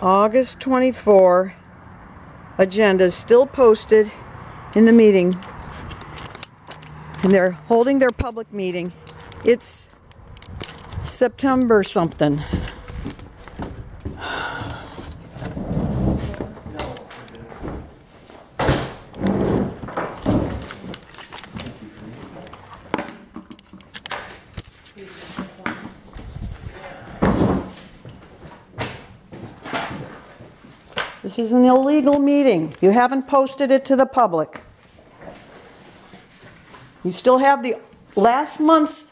August 24 agenda is still posted in the meeting, and they're holding their public meeting. It's September something. This is an illegal meeting. You haven't posted it to the public. You still have the last month's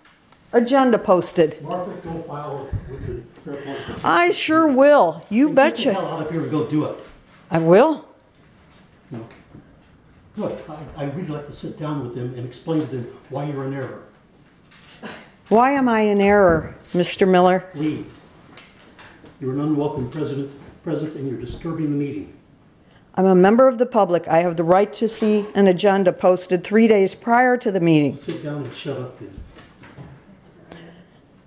agenda posted. Martha, go file it with the Fair Play. I sure will. You betcha. Get the hell out of here and go do it. I will. No. Good. I'd really like to sit down with them and explain to them why you're in error. Why am I in error, Mr. Miller? Leave. You're an unwelcome presence and you're disturbing the meeting. I'm a member of the public. I have the right to see an agenda posted 3 days prior to the meeting. Sit down and shut up then.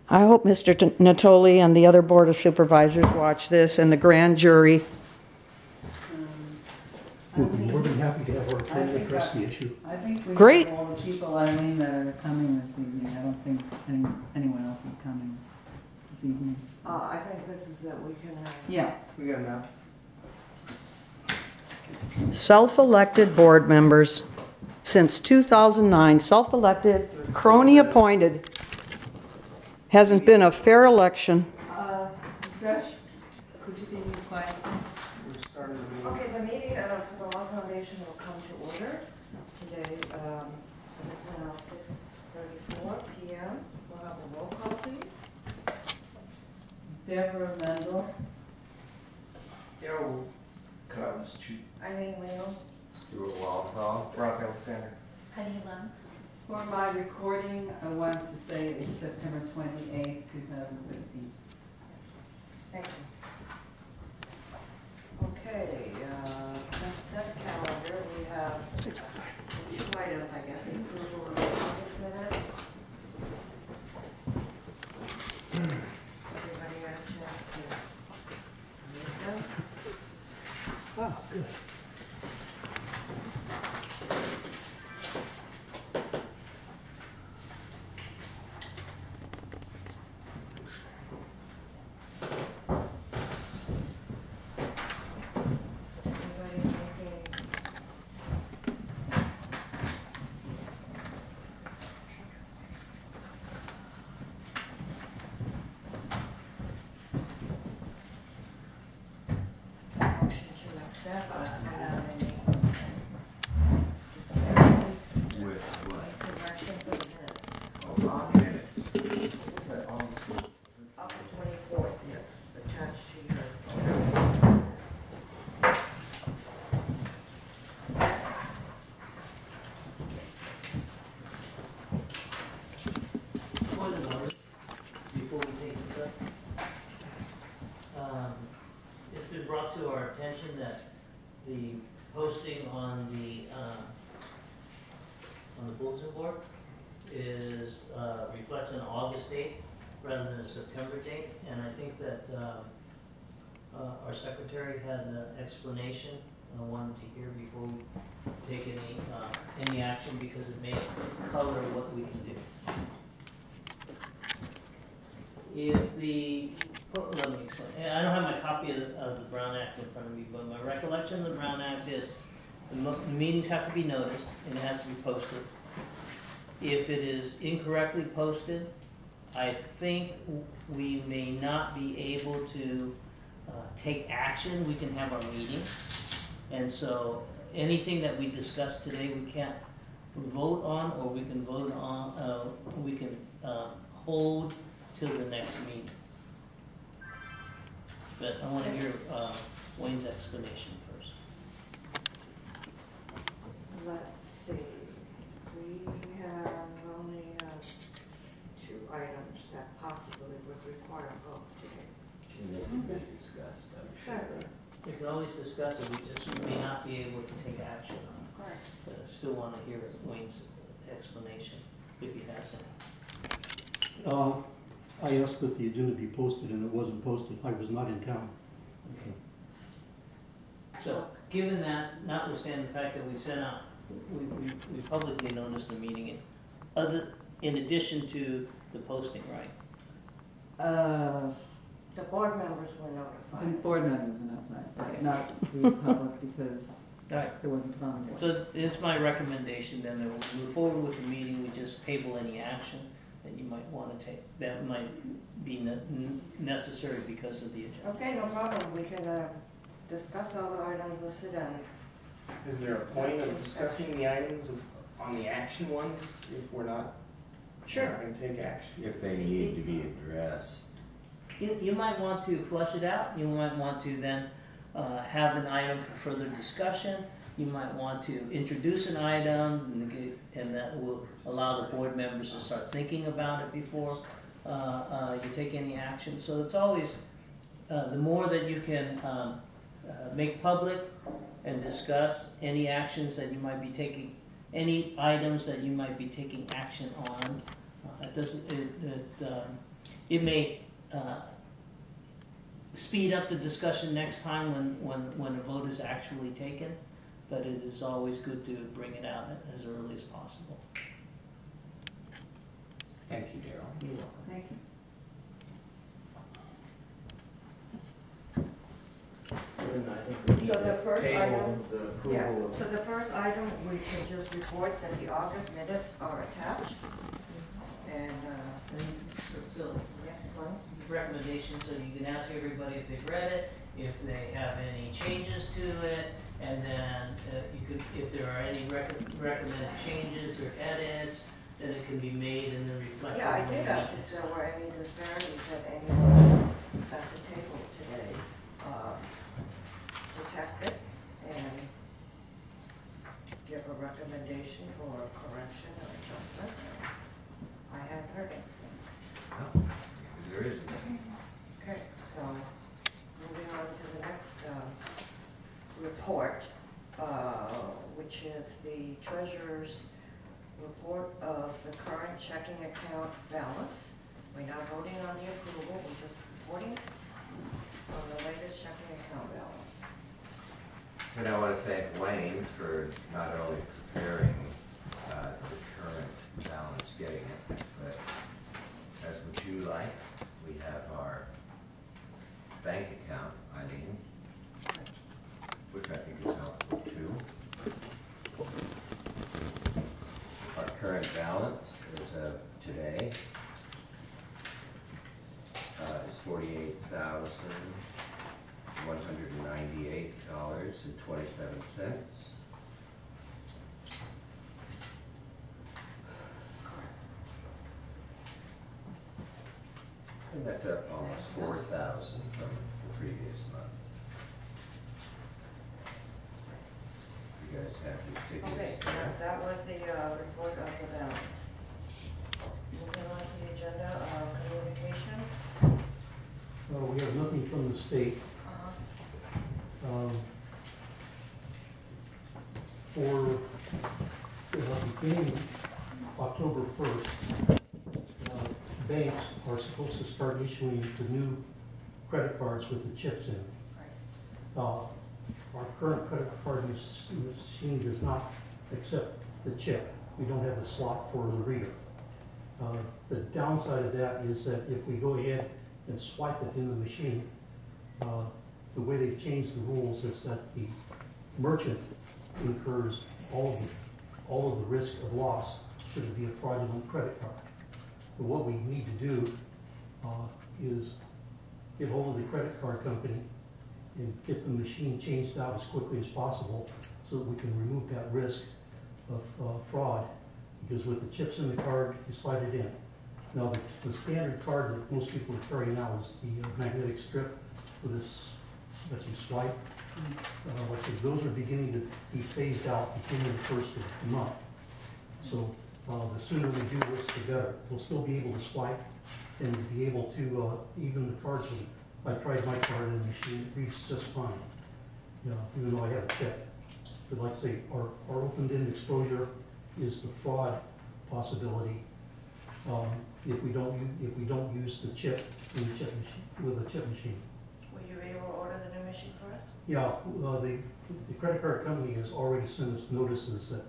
I hope Mr. Natoli and the other Board of Supervisors watch this, and the grand jury. We'll be more than happy to have our attorney address the issue. I think we Great. have all the people, Eileen, that are coming this evening. I don't think anyone else is coming this evening. I think this is that we can have. Yeah. We got enough. Self-elected board members since 2009, self-elected, crony-appointed. Hasn't been a fair election. Fresh, could you be quiet, please? We're starting the meeting. Okay, the meeting of the Law Foundation will come to order today. It's now 6:34 p.m. We'll have a roll call, please. Deborah Mendel. Daryl Cotton's Chief. Eileen Leo. Stuart Wildfall. Brock Alexander. Penny Lum. For my recording, I want to say it's September 28th, 2015. Thank you. Okay, consent calendar, we have 2 items, I guess. Approval of the August minutes. Everybody got a chance to read them? Ah, good. Anybody making? Motion to accept, With what? correction for the minutes. Oh, minutes. August 24th, yes, attached to your. Point of order, before we take this up. It's been brought to our attention that the posting on the bulletin board is, reflects an August date rather than a September date, and I think that, our secretary had an explanation I wanted to hear before we take any action, because it may color what we can do. If the, let me explain. I don't have my copy of the Brown Act in front of me, but my recollection of the Brown Act is the meetings have to be noticed and it has to be posted. If it is incorrectly posted, I think we may not be able to take action. We can have our meeting. And so anything that we discuss today, we can't vote on, or we can vote on, we can hold till the next meeting. But I want to hear Wayne's explanation first. Let's see, we have only 2 items that possibly would require a vote today. And this can be discussed, I'm sure. Sure. We can always discuss it, we just may not be able to take action on it. Correct. But I still want to hear Wayne's explanation, if he has any. I asked that the agenda be posted and it wasn't posted. I was not in town. Okay. So, given that, notwithstanding the fact that we sent out, we publicly noticed the meeting, in addition to the posting, right? The board members were The notified. board members are notified, but Okay. not the public because All right. it wasn't put on the board. So it's my recommendation then that we move forward with the meeting, we just table any action that you might want to take, that might be necessary because of the agenda. Okay, no problem, we can discuss all the items listed and Is there a point of discussing the items on the action ones if we're not going to take action? If they need to be addressed. You might want to flush it out, you might want to then have an item for further discussion, you might want to introduce an item, and that will allow the board members to start thinking about it before you take any action. So it's always, the more that you can make public and discuss any actions that you might be taking, any items that you might be taking action on, it may speed up the discussion next time when a vote is actually taken, but it is always good to bring it out as early as possible. Thank you, Daryl. You're welcome. Thank you. So then I think we need So the to first table item- the yeah, approval so of. the first item, we can just report that the August minutes are attached. And, So recommendations, so you can ask everybody if they've read it, if they have any changes to it, and then you could, if there are any recommended changes or edits, then it can be made and then reflected. yeah, I in the did ask if minutes. there were any disparities that anyone at the table today detected, and give a recommendation for correction or adjustment. I haven't heard anything. There is. Okay, so moving on to the next report, which is the treasurer's report of the current checking account balance. We're not voting on the approval, we're just reporting on the latest checking account balance. And I want to thank Wayne for not only preparing the current balance, getting it, but as would you like, we have our bank account, Eileen, which I think is helpful too. Our current balance as of today is $48,198.27. And that's up almost 4,000 from the previous month. You guys have your Okay, figures there? that was the report of the balance. Moving on to the agenda, communications. We have nothing from the state. For beginning October 1st, banks are supposed to start issuing the new credit cards with the chips in. Our current credit card machine does not accept the chip. We don't have the slot for the reader. The downside of that is that if we go ahead and swipe it in the machine, the way they've changed the rules is that the merchant incurs all of the risk of loss should it be a fraudulent credit card. But what we need to do is get hold of the credit card company and get the machine changed out as quickly as possible so that we can remove that risk of fraud. Because with the chips in the card, you slide it in. Now, the standard card that most people carry now is the magnetic strip for this that you swipe. Like I said, those are beginning to be phased out beginning the first of the month. So the sooner we do this, the better. We'll still be able to swipe and be able to, even the cards, I tried my card in the machine, it reads just fine. Even though I have a check. But like I say, our open-end exposure is the fraud possibility if we don't use the chip in the chip machine with a chip machine. Were you able to order the new machine for us? Yeah, the credit card company has already sent us notices that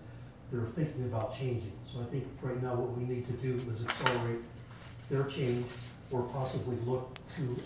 they're thinking about changing. So I think right now what we need to do is accelerate their change or possibly look to